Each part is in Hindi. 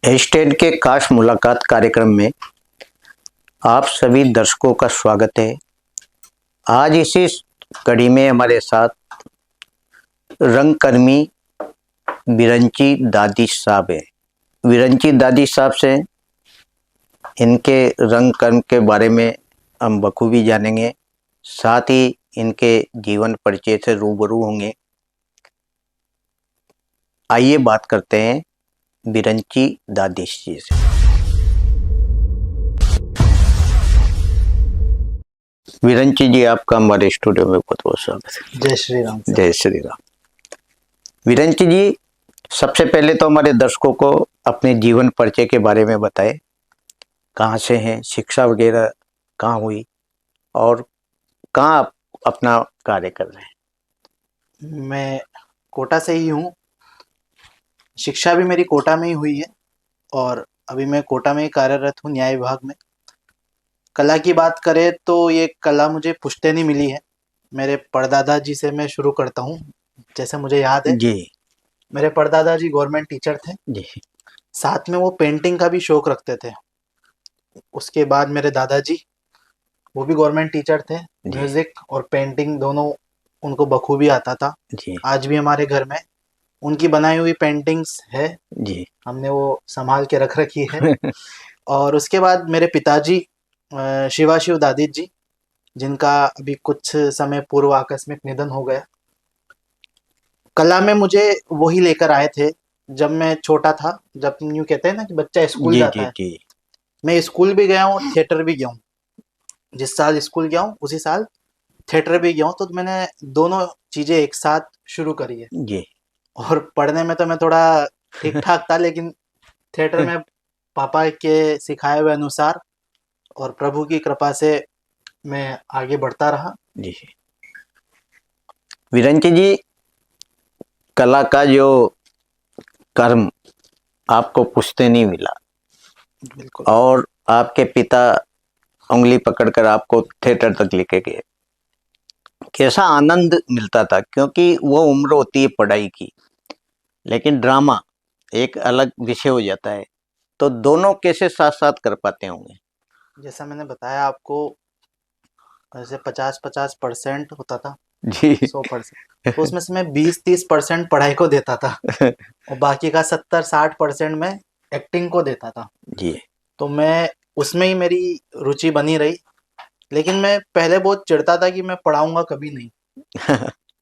एस्टेट के खास मुलाकात कार्यक्रम में आप सभी दर्शकों का स्वागत है। आज इसी कड़ी में हमारे साथ रंगकर्मी विरंची दादी साहब है। विरंची दादी साहब से इनके रंग कर्म के बारे में हम बखूबी जानेंगे, साथ ही इनके जीवन परिचय से रूबरू होंगे। आइए बात करते हैं विरंची दादी जी से। विरंची जी, आपका हमारे स्टूडियो में बहुत बहुत स्वागत है। जय श्री राम। जय श्री राम। विरंची जी, सबसे पहले तो हमारे दर्शकों को अपने जीवन परिचय के बारे में बताएं। कहाँ से हैं, शिक्षा वगैरह कहाँ हुई और कहाँ आप अपना कार्य कर रहे हैं? मैं कोटा से ही हूँ। शिक्षा भी मेरी कोटा में ही हुई है और अभी मैं कोटा में ही कार्यरत हूँ, न्याय विभाग में। कला की बात करें तो ये कला मुझे पुश्तैनी मिली है। मेरे परदादा जी से मैं शुरू करता हूँ। जैसे मुझे याद है जी, मेरे परदादा जी गवर्नमेंट टीचर थे, जी, साथ में वो पेंटिंग का भी शौक रखते थे। उसके बाद मेरे दादाजी, वो भी गवर्नमेंट टीचर थे। जी, म्यूजिक और पेंटिंग दोनों उनको बखूबी आता था। जी, आज भी हमारे घर में उनकी बनाई हुई पेंटिंग्स है, जी। हमने वो संभाल के रख रखी है। और उसके बाद मेरे पिताजी शिवाशिव दादी जी, जिनका अभी कुछ समय पूर्व आकस्मिक निधन हो गया। कला में मुझे वही लेकर आए थे जब मैं छोटा था। जब यूँ कहते हैं ना कि बच्चा स्कूल जी, जाता जी, है, जी। मैं स्कूल भी गया हूँ और थिएटर भी गया हूँ। जिस साल स्कूल गया हूँ उसी साल थिएटर भी गया हूँ, तो मैंने दोनों चीज़ें एक साथ शुरू करी है। जी। और पढ़ने में तो मैं थोड़ा ठीक ठाक था, लेकिन थिएटर में पापा के सिखाए हुए अनुसार और प्रभु की कृपा से मैं आगे बढ़ता रहा। जी। विरंची जी, कला का जो कर्म आपको पुश्तैनी मिला बिल्कुल। और आपके पिता उंगली पकड़कर आपको थिएटर तक लेके गए, कैसा आनंद मिलता था? क्योंकि वो उम्र होती है पढ़ाई की, लेकिन ड्रामा एक अलग विषय हो जाता है। तो दोनों कैसे साथ साथ कर पाते होंगे? जैसा मैंने बताया आपको, जैसे 50-50% होता था, जी। 100%, तो उसमें से मैं 20-30% पढ़ाई को देता था और बाकी का 70-60% में एक्टिंग को देता था। जी। तो मैं उसमें ही मेरी रुचि बनी रही। लेकिन मैं पहले बहुत चिढ़ता था कि मैं पढ़ाऊंगा कभी नहीं,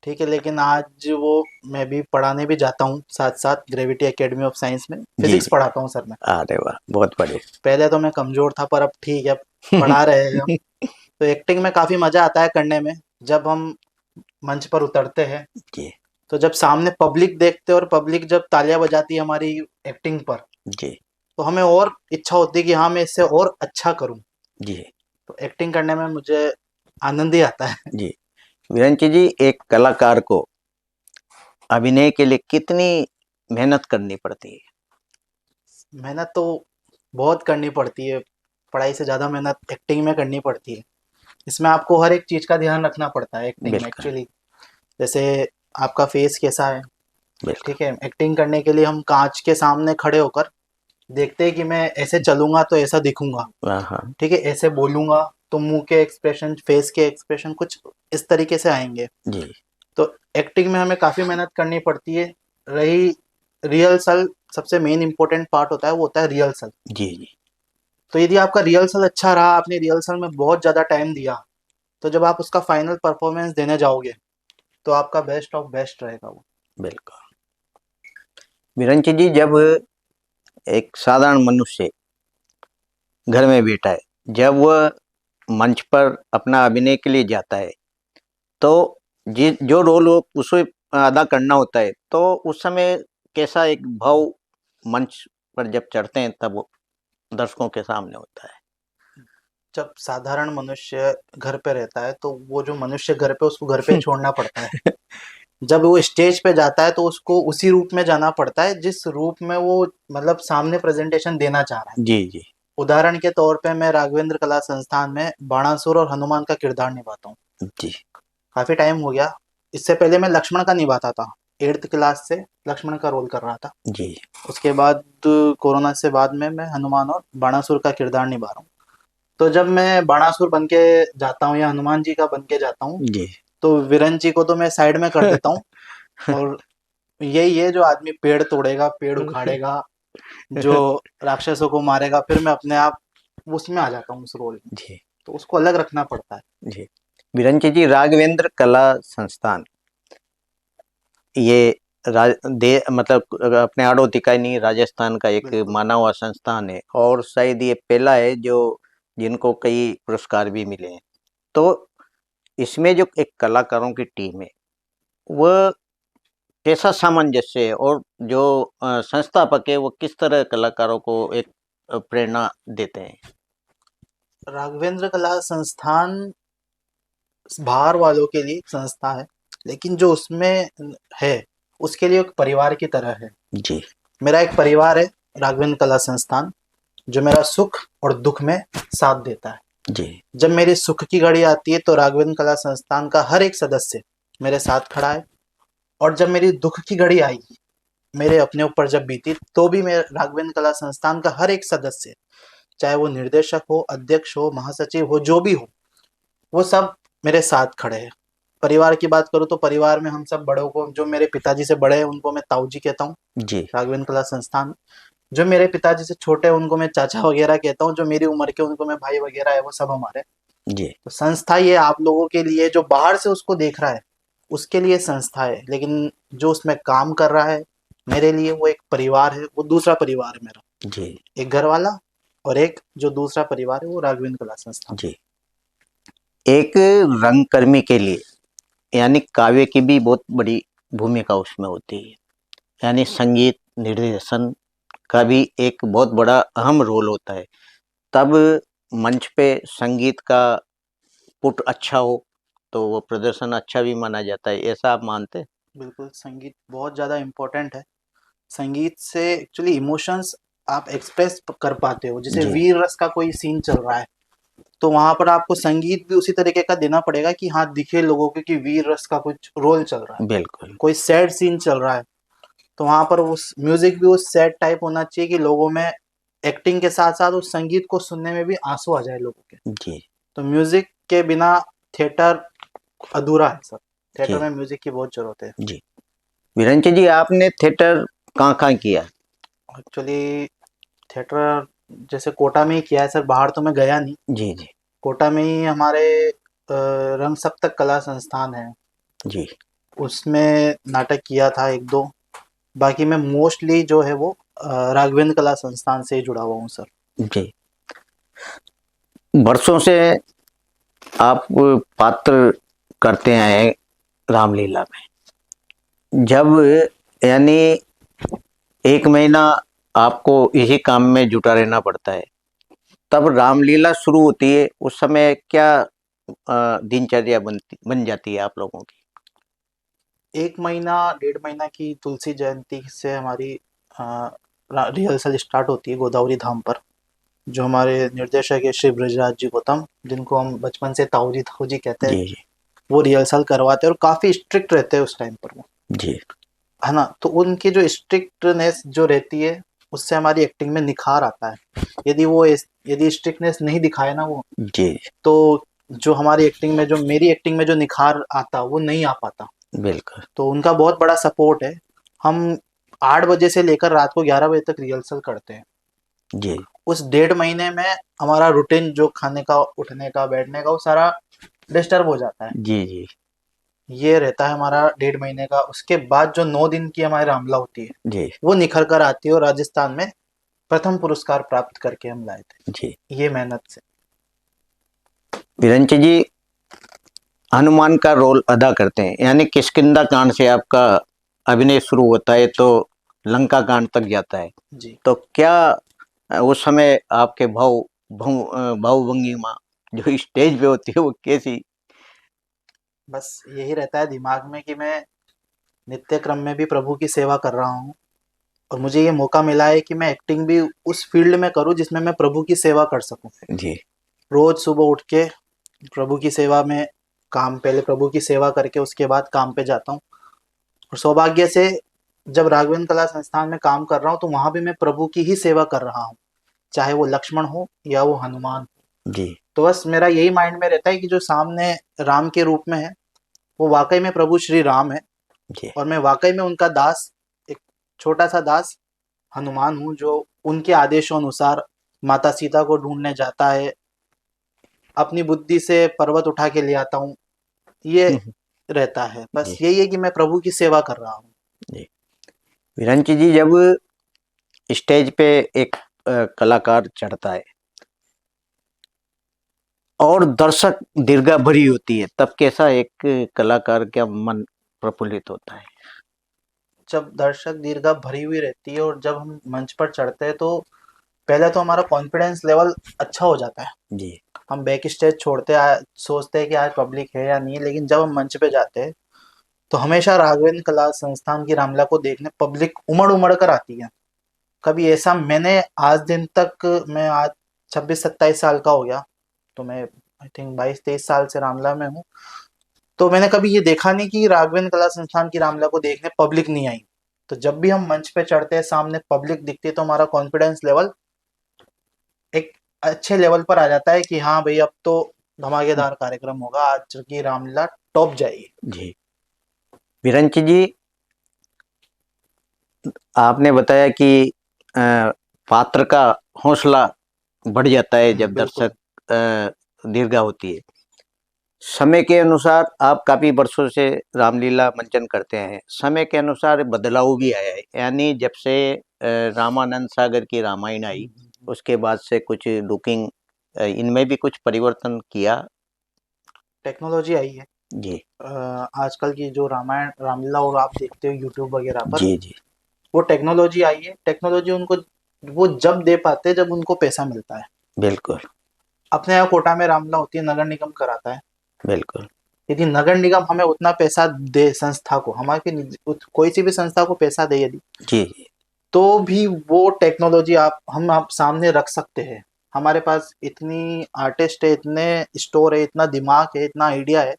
ठीक है। लेकिन आज वो मैं भी पढ़ाने भी जाता हूँ, साथ साथ ग्रेविटी एकेडमी ऑफ साइंस में जी, फिजिक्स जी। पढ़ाता हूँ सर मैं। अरे वाह, बहुत बढ़िया। पहले तो मैं कमजोर था, पर अब ठीक है, पढ़ा रहे हैं हम। तो एक्टिंग में काफी मजा आता है करने में। जब हम मंच पर उतरते हैं, जी, तो जब सामने पब्लिक देखते हैं और पब्लिक जब तालियां बजाती है हमारी एक्टिंग पर, जी, तो हमें और इच्छा होती है कि हाँ मैं इससे और अच्छा करूं। जी, तो एक्टिंग करने में मुझे आनंद ही आता है। जी। विरंची जी, एक कलाकार को अभिनय के लिए कितनी मेहनत करनी पड़ती है? मेहनत तो बहुत करनी पड़ती है। पढ़ाई से ज़्यादा मेहनत एक्टिंग में करनी पड़ती है। इसमें आपको हर एक चीज़ का ध्यान रखना पड़ता है एक्टिंग में बिल्कुल, एक्चुअली। जैसे आपका फेस कैसा है, बिल्कुल। ठीक है। एक्टिंग करने के लिए हम कांच के सामने खड़े होकर देखते हैं कि मैं ऐसे चलूंगा तो ऐसा दिखूंगा, हाँ, हाँ। ठीक है। ऐसे बोलूंगा तो मुंह के एक्सप्रेशन, फेस के एक्सप्रेशन कुछ इस तरीके से आएंगे। जी, तो एक्टिंग में हमें काफ़ी मेहनत करनी पड़ती है। रही रिहर्सल, सबसे मेन इंपॉर्टेंट पार्ट होता है, वो होता है रिहर्सल। जी, जी, तो यदि आपका रिहर्सल अच्छा रहा, आपने रिहर्सल में बहुत ज़्यादा टाइम दिया, तो जब आप उसका फाइनल परफॉर्मेंस देने जाओगे तो आपका बेस्ट ऑफ बेस्ट रहेगा वो। बिल्कुल। विरंची जी, जब एक साधारण मनुष्य घर में बैठा है, जब वह मंच पर अपना अभिनय के लिए जाता है, तो जो रोल वो उसे अदा करना होता है, तो उस समय कैसा एक भाव मंच पर जब चढ़ते हैं तब वो दर्शकों के सामने होता है? जब साधारण मनुष्य घर पे रहता है, तो वो जो मनुष्य घर पे, उसको घर पे छोड़ना पड़ता है। जब वो स्टेज पे जाता है तो उसको उसी रूप में जाना पड़ता है जिस रूप में वो मतलब सामने प्रेजेंटेशन देना चाह रहा है। जी, जी, उदाहरण के तौर पे मैं राघवेंद्र कला संस्थान में बाणासुर और हनुमान का किरदार निभाता हूँ। जी, काफी टाइम हो गया। इससे पहले मैं लक्ष्मण का निभाता था। 8th क्लास से लक्ष्मण का रोल कर रहा था। जी उसके बाद कोरोना से बाद में मैं हनुमान और बाणासुर का किरदार निभा रहा हूँ। तो जब मैं बाणासुर बन के जाता हूँ या हनुमान जी का बन के जाता हूँ, जी तो वीरन जी को तो मैं साइड में कर देता हूँ। और यही है जो आदमी पेड़ तोड़ेगा, पेड़ उखाड़ेगा, जो राक्षसों को मारेगा, फिर मैं अपने आप उसमें आ जाता हूँ उस रोल में। जी तो उसको अलग रखना पड़ता है। जी विरंची जी, राघवेंद्र कला संस्थान ये मतलब अपने आड़ोती का ही नहीं, राजस्थान का एक बिल्कुल। माना हुआ संस्थान है, और शायद ये पहला है जो जिनको कई पुरस्कार भी मिले हैं। तो इसमें जो एक कलाकारों की टीम है, वह कैसा सामंजस्य है, और जो संस्थापक है वो किस तरह कलाकारों को एक प्रेरणा देते हैं? राघवेंद्र कला संस्थान बाहर वालों के लिए एक संस्था है, लेकिन जो उसमें है उसके लिए एक परिवार की तरह है। जी मेरा एक परिवार है राघवेंद्र कला संस्थान, जो मेरा सुख और दुख में साथ देता है। जी जब मेरी सुख की घड़ी आती है तो राघवेंद्र कला संस्थान का हर एक सदस्य मेरे साथ खड़ा है, और जब मेरी दुख की घड़ी आई, मेरे अपने ऊपर जब बीती, तो भी मैं राघवेंद्र कला संस्थान का हर एक सदस्य, चाहे वो निर्देशक हो, अध्यक्ष हो, महासचिव हो, जो भी हो, वो सब मेरे साथ खड़े हैं। परिवार की बात करूँ तो परिवार में हम सब बड़ों को, जो मेरे पिताजी से बड़े हैं उनको मैं ताऊ जी कहता हूँ जी राघवेंद्र कला संस्थान। जो मेरे पिताजी से छोटे हैं उनको मैं चाचा वगैरह कहता हूँ, जो मेरी उम्र के उनको मैं भाई वगैरह है, वो सब हमारे। जी तो संस्था ये आप लोगों के लिए, जो बाहर से उसको देख रहा है उसके लिए संस्था है, लेकिन जो उसमें काम कर रहा है मेरे लिए वो एक परिवार है, वो दूसरा परिवार है मेरा। जी एक घर वाला और एक जो दूसरा परिवार है वो राघवेंद्र कला संस्थान। जी एक रंगकर्मी के लिए यानी काव्य की भी बहुत बड़ी भूमिका उसमें होती है, यानी संगीत निर्देशन का भी एक बहुत बड़ा अहम रोल होता है। तब मंच पे संगीत का पुट अच्छा हो तो वो प्रदर्शन अच्छा भी माना जाता है, ऐसा आप मानते हैं? बिल्कुल, संगीत बहुत ज़्यादा इम्पोर्टेंट है। संगीत से एक्चुअली इमोशंस आप एक्सप्रेस कर पाते हो। जैसे जी वीर रस का कोई सीन चल रहा है, तो वहां पर आपको संगीत भी उसी तरीके का देना पड़ेगा कि हाँ दिखे लोगों को कि वीर रस का कुछ रोल चल रहा है। बिल्कुल कोई सैड सीन चल रहा है, तो वहां पर उस म्यूजिक भी उस सैड टाइप होना चाहिए कि लोगों में एक्टिंग के साथ साथ उस संगीत को सुनने में भी आंसू आ जाए लोगों के। जी तो म्यूजिक के बिना थिएटर अधूरा है सर। थिएटर जी में म्यूजिक की बहुत जरूरत है। जी विरंची जी, आपने थिएटर कहाँ कहाँ किया? एक्चुअली थिएटर जैसे कोटा में ही किया है सर, बाहर तो मैं गया नहीं। जी जी कोटा में ही हमारे रंग सप्तक कला संस्थान है, जी उसमें नाटक किया था एक दो। बाकी मैं मोस्टली जो है वो राघवेंद्र कला संस्थान से ही जुड़ा हुआ हूँ सर। जी वर्षों से आप पात्र करते आए रामलीला में। जब यानी एक महीना आपको इसी काम में जुटा रहना पड़ता है, तब रामलीला शुरू होती है, उस समय क्या दिनचर्या बन जाती है आप लोगों की? 1 महीना 1.5 महीना की तुलसी जयंती से हमारी रिहर्सल स्टार्ट होती है गोदावरी धाम पर। जो हमारे निर्देशक है श्री ब्रजराज जी गौतम, जिनको हम बचपन से ताऊ जी कहते हैं, जी जी वो रिहर्सल करवाते हैं और काफ़ी स्ट्रिक्ट रहते हैं उस टाइम पर वो, जी है ना। तो उनकी जो स्ट्रिक्टनेस जो रहती है उससे हमारी एक्टिंग में निखार आता है। यदि स्ट्रिक्टनेस नहीं दिखाए ना वो, जी तो जो हमारी एक्टिंग में, जो मेरी एक्टिंग में जो निखार आता वो नहीं आ पाता। बिल्कुल तो उनका बहुत बड़ा सपोर्ट है। हम 8 बजे से लेकर रात को 11 बजे तक रिहर्सल करते हैं। जी उस 1.5 महीने में हमारा रूटीन जो खाने का, उठने का, बैठने का, वो सारा डिस्टर्ब हो जाता है। जी जी ये रहता है हमारा 1.5 महीने का। उसके बाद जो 9 दिन की हमारी रामला होती है जी वो निखर कर आती है, और राजस्थान में प्रथम पुरस्कार प्राप्त करके हम लाए थे जी ये मेहनत से। विरंची जी, हनुमान का रोल अदा करते हैं, यानी किष्किंधा कांड से आपका अभिनय शुरू होता है तो लंका कांड तक जाता है। जी। तो क्या उस समय आपके भावभंगिमा जो स्टेज पे होती है वो कैसी? बस यही रहता है दिमाग में कि मैं नित्य क्रम में भी प्रभु की सेवा कर रहा हूँ, और मुझे ये मौका मिला है कि मैं एक्टिंग भी उस फील्ड में करूँ जिसमें मैं प्रभु की सेवा कर सकूँ। जी रोज सुबह उठ के प्रभु की सेवा में, काम पहले प्रभु की सेवा करके उसके बाद काम पे जाता हूँ। और सौभाग्य से जब राघवेंद्र कला संस्थान में काम कर रहा हूँ तो वहां भी मैं प्रभु की ही सेवा कर रहा हूँ, चाहे वो लक्ष्मण हो या वो हनुमान। जी तो बस मेरा यही माइंड में रहता है कि जो सामने राम के रूप में है वो वाकई में प्रभु श्री राम है, जी और मैं वाकई में उनका दास, एक छोटा सा दास हनुमान हूँ, जो उनके आदेशों अनुसार माता सीता को ढूंढने जाता है, अपनी बुद्धि से पर्वत उठा के ले आता हूँ, ये रहता है। बस जी यही है कि मैं प्रभु की सेवा कर रहा हूँ। जी। विरंची जी, जब स्टेज पे एक कलाकार चढ़ता है और दर्शक दीर्घा भरी होती है, तब कैसा एक कलाकार का मन प्रफुल्लित होता है? जब दर्शक दीर्घा भरी हुई रहती है और जब हम मंच पर चढ़ते हैं तो पहले तो हमारा कॉन्फिडेंस लेवल अच्छा हो जाता है। जी हम बैक स्टेज छोड़ते सोचते हैं कि आज पब्लिक है या नहीं, लेकिन जब हम मंच पे जाते हैं तो हमेशा राघवेंद्र कला संस्थान की रामलीला को देखने पब्लिक उमड़ उमड़ कर आती है। कभी ऐसा मैंने आज दिन तक, मैं आज 26-27 साल का हो गया, तो मैं आई थिंक 22-23 साल से रामलीला में हूँ, तो मैंने कभी ये देखा नहीं कि राघवेंद्र कला संस्थान की रामलीला को देखने पब्लिक नहीं आई। तो जब भी हम मंच पे चढ़ते हैं, सामने पब्लिक दिखती है, तो हमारा कॉन्फिडेंस लेवल एक अच्छे लेवल पर आ जाता है कि हाँ भाई, अब तो धमाकेदार कार्यक्रम होगा, आज की रामलीला टॉप जाएगी। जी। विरंची जी, आपने बताया कि पात्र का हौसला बढ़ जाता है जब बिल्कुल। दर्शक दीर्घा होती है। समय के अनुसार आप काफी वर्षों से रामलीला मंचन करते हैं, समय के अनुसार बदलाव भी आया है, यानी जब से रामानंद सागर की रामायण आई, उसके बाद से कुछ लुकिंग इनमें भी कुछ परिवर्तन किया? टेक्नोलॉजी आई है। जी आजकल की जो रामायण रामलीला और आप देखते हो यूट्यूब वगैरह पर, जी जी वो टेक्नोलॉजी आई है। टेक्नोलॉजी उनको वो जब दे पाते हैं जब उनको पैसा मिलता है। बिल्कुल अपने यहाँ कोटा में रामलीला होती है, नगर निगम कराता है। बिल्कुल। यदि नगर निगम हमें उतना पैसा दे, संस्था को, हमारी कोई सी भी संस्था को पैसा दे यदि, जी जी तो भी वो टेक्नोलॉजी हम आप सामने रख सकते हैं। हमारे पास इतनी आर्टिस्ट है, इतने स्टोर है, इतना दिमाग है, इतना आइडिया है,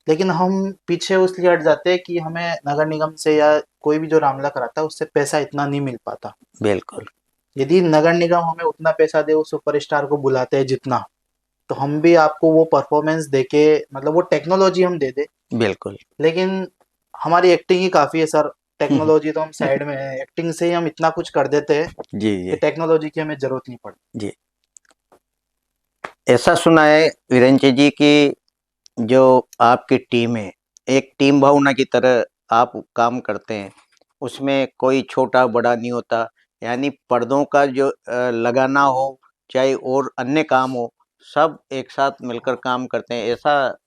लेकिन हम पीछे उसलिए हट जाते हैं कि हमें नगर निगम से या कोई भी जो रामला कराता है उससे पैसा इतना नहीं मिल पाता। बिल्कुल यदि नगर निगम हमें उतना पैसा दे, उस सुपरस्टार को बुलाते हैं जितना, तो हम भी आपको वो परफॉर्मेंस देके, मतलब वो टेक्नोलॉजी हम दे दे, बिल्कुल। लेकिन हमारी एक्टिंग ही काफी है सर। टेक्नोलॉजी तो हम साइड में है, एक्टिंग से ही हम इतना कुछ कर देते हैं जी कि जी टेक्नोलॉजी की हमें जरूरत नहीं पड़ती। जी। ऐसा सुना है वीरेंद्र जी की जो आपकी टीम है, एक टीम भावना की तरह आप काम करते हैं, उसमें कोई छोटा बड़ा नहीं होता, यानी पर्दों का जो लगाना हो चाहे और अन्य काम हो, सब एक साथ मिलकर काम करते हैं, ऐसा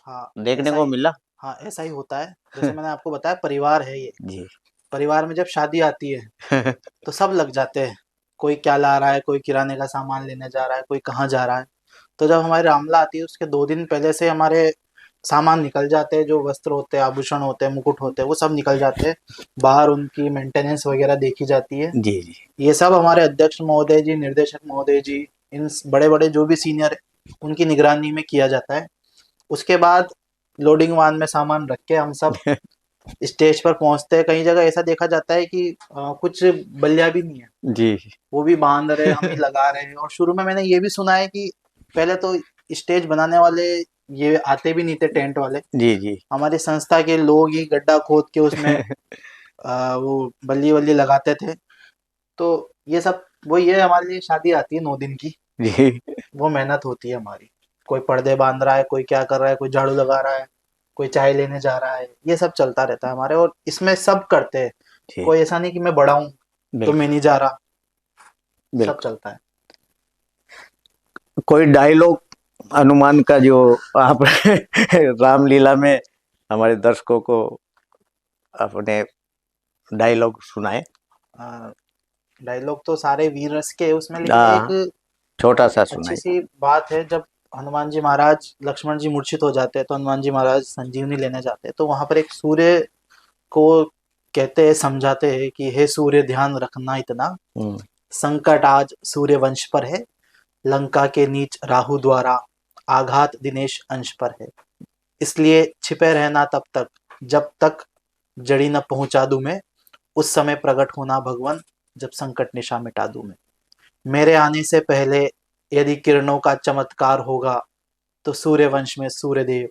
हाँ देखने ऐसा को ही। मिला? हाँ ऐसा ही होता है। जैसे मैंने आपको बताया, परिवार है ये। जी परिवार में जब शादी आती है तो सब लग जाते हैं। कोई क्या ला रहा है, कोई किराने का सामान लेने जा रहा है, कोई कहाँ जा रहा है। तो जब हमारी रामला आती है उसके 2 दिन पहले से हमारे सामान निकल जाते हैं, जो वस्त्र होते हैं, आभूषण होते हैं, मुकुट होते हैं, वो सब निकल जाते हैं। बाहर उनकी मेंटेनेंस वगैरह देखी जाती है। जी जी ये सब हमारे अध्यक्ष महोदय जी, निर्देशक महोदय जी, इन बड़े बड़े जो भी सीनियर उनकी निगरानी में किया जाता है। उसके बाद लोडिंग वाहन में सामान रख के हम सब स्टेज पर पहुंचते हैं। कई जगह ऐसा देखा जाता है कि कुछ बल्लियां भी नहीं है, जी वो भी बांध रहे, हम ही लगा रहे हैं। और शुरू में मैंने ये भी सुना है कि पहले तो स्टेज बनाने वाले ये आते भी नहीं थे, टेंट वाले। जी जी हमारी संस्था के लोग ही गड्ढा खोद के उसमें वो बल्ली वल्ली लगाते थे। तो ये सब वही है, हमारे लिए शादी आती है 9 दिन की, जी वो मेहनत होती है हमारी। कोई पर्दे बांध रहा है, कोई क्या कर रहा है, कोई झाड़ू लगा रहा है, कोई चाय लेने जा रहा है, ये सब चलता रहता है हमारे। और इसमें सब करते हैं, जी कोई ऐसा नहीं कि मैं बड़ा हूँ तो मैं बिल्कुल नहीं जा रहा, सब बिल्कुल। चलता है। कोई डायलॉग हनुमान का जो आप रामलीला में हमारे दर्शकों को अपने डायलॉग सुनाए? डायलॉग तो सारे वीर रस के हैं उसमें, लेकिन हाँ, एक छोटा सा अच्छी सुनाए। सी बात है। जब हनुमान जी महाराज, लक्ष्मण जी मूर्छित हो जाते हैं तो हनुमान जी महाराज संजीवनी लेने जाते हैं, तो वहां पर एक सूर्य को कहते हैं, समझाते हैं कि हे सूर्य, ध्यान रखना इतना, हम्म, संकट आज सूर्य वंश पर है, लंका के नीच राहु द्वारा आघात दिनेश अंश पर है। इसलिए छिपे रहना तब तक जब तक जड़ी न पहुंचा दूं मैं, उस समय प्रकट होना भगवन, जब संकट निशा मिटा दूं मैं। मेरे आने से पहले यदि किरणों का चमत्कार होगा, तो सूर्यवंश में सूर्यदेव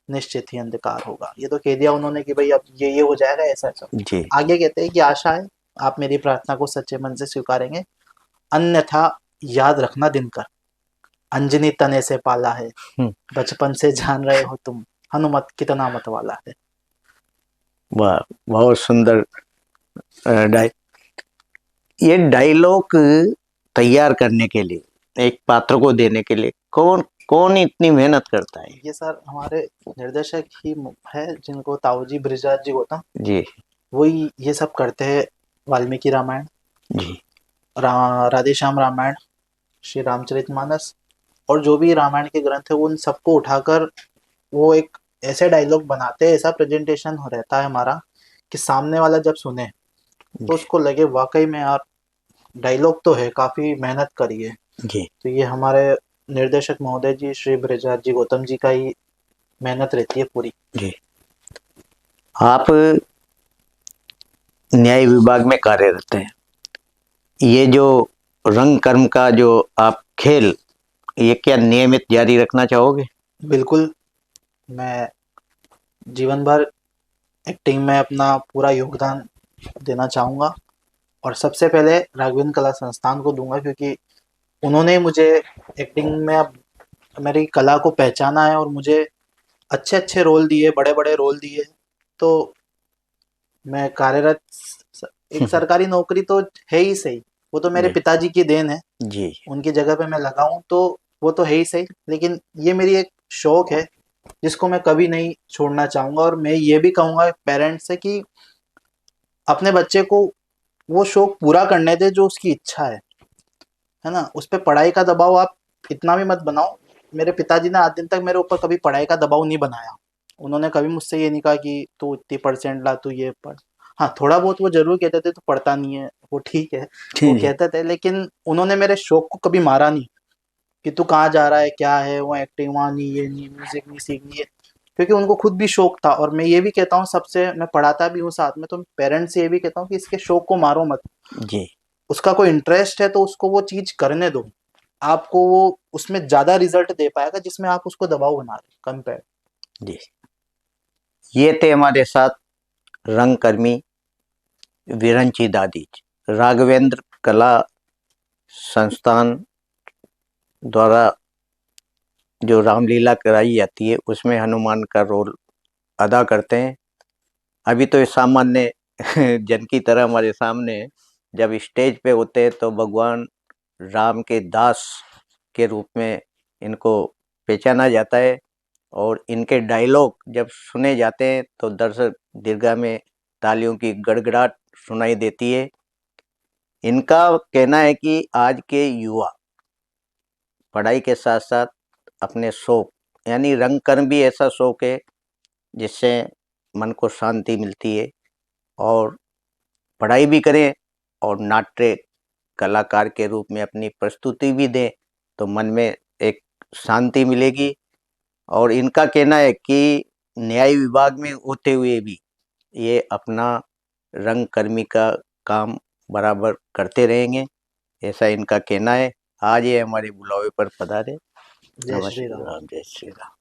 निश्चित ही अंधकार होगा। ये तो कह दिया उन्होंने कि भाई अब ये हो जाएगा, ऐसा ऐसा। जी आगे कहते हैं कि आशा है आप मेरी प्रार्थना को सच्चे मन से स्वीकारेंगे, अन्यथा याद रखना दिनकर, अंजनी तने से पाला है, हम्म, बचपन से जान रहे हो तुम, हनुमत कितना मत वाला है। वाह, बहुत सुंदर डाय ये डायलॉग तैयार करने के लिए, एक पात्र को देने के लिए कौन कौन इतनी मेहनत करता है? ये सर हमारे निर्देशक ही है, जिनको ताऊजी ब्रिजराज जी गौतम, जी वही ये सब करते हैं। वाल्मीकि रामायण, जी राधेश्याम रामायण, श्री रामचरितमानस, और जो भी रामायण के ग्रंथ है उन सबको उठाकर वो एक ऐसे डायलॉग बनाते हैं, ऐसा प्रेजेंटेशन हो रहता है हमारा कि सामने वाला जब सुने तो उसको लगे वाकई में यार डायलॉग तो है, काफी मेहनत करी है। जी तो ये हमारे निर्देशक महोदय जी श्री ब्रिजराज जी गौतम जी का ही मेहनत रहती है पूरी। जी। आप न्याय विभाग में कार्यरत हैं, ये जो रंग कर्म का जो आप खेल, ये क्या नियमित जारी रखना चाहोगे? बिल्कुल, मैं जीवन भर एक्टिंग में अपना पूरा योगदान देना चाहूँगा, और सबसे पहले राघवेंद्र कला संस्थान को दूंगा, क्योंकि उन्होंने मुझे एक्टिंग में अब मेरी कला को पहचाना है और मुझे अच्छे अच्छे रोल दिए, बड़े बड़े रोल दिए। तो मैं कार्यरत, एक सरकारी नौकरी तो है ही सही, वो तो मेरे जी पिताजी की देन है, जी उनकी जगह पे मैं लगा हूँ तो वो तो है ही सही, लेकिन ये मेरी एक शौक है जिसको मैं कभी नहीं छोड़ना चाहूँगा। और मैं ये भी कहूँगा पेरेंट्स से कि अपने बच्चे को वो शौक पूरा करने दे जो उसकी इच्छा है ना। उस पर पढ़ाई का दबाव आप इतना भी मत बनाओ। मेरे पिताजी ने आज दिन तक मेरे ऊपर कभी पढ़ाई का दबाव नहीं बनाया। उन्होंने कभी मुझसे ये नहीं कहा कि तू इतनी परसेंट ला, तू ये पढ़। हाँ, थोड़ा बहुत वो जरूर कहते थे, तो पढ़ता नहीं है, वो ठीक है, वो जी कहते थे, लेकिन उन्होंने मेरे शौक को कभी मारा नहीं कि तू कहाँ जा रहा है, क्या है, वो एक्टिंग वहाँ नहीं, ये नहीं, म्यूजिक नहीं सीखनी है, क्योंकि उनको खुद भी शौक था। और मैं ये भी कहता हूँ सबसे, मैं पढ़ाता भी हूँ साथ में, तो पेरेंट्स से ये भी कहता हूँ कि इसके शौक को मारो मत। जी उसका कोई इंटरेस्ट है तो उसको वो चीज करने दो, आपको वो उसमें ज्यादा रिजल्ट दे पाएगा जिसमें आप उसको दबाव बना रहे कंपेयर। जी। ये थे हमारे साथ रंगकर्मी विरंची दादी, राघवेंद्र कला संस्थान द्वारा जो रामलीला कराई जाती है उसमें हनुमान का रोल अदा करते हैं। अभी तो ये सामान्य जन की तरह हमारे सामने है। जब स्टेज पे होते हैं तो भगवान राम के दास के रूप में इनको पहचाना जाता है, और इनके डायलॉग जब सुने जाते हैं तो दर्शक दीर्घा में तालियों की गड़गड़ाहट सुनाई देती है। इनका कहना है कि आज के युवा पढ़ाई के साथ साथ अपने शौक, यानी रंग कर्म भी ऐसा शौक है जिससे मन को शांति मिलती है, और पढ़ाई भी करें और नाट्य कलाकार के रूप में अपनी प्रस्तुति भी दें तो मन में एक शांति मिलेगी। और इनका कहना है कि न्याय विभाग में होते हुए भी ये अपना रंगकर्मी का काम बराबर करते रहेंगे, ऐसा इनका कहना है। आज ये हमारे बुलावे पर पधारे। जय श्री नमस्ते राम। राम, जय श्री राम।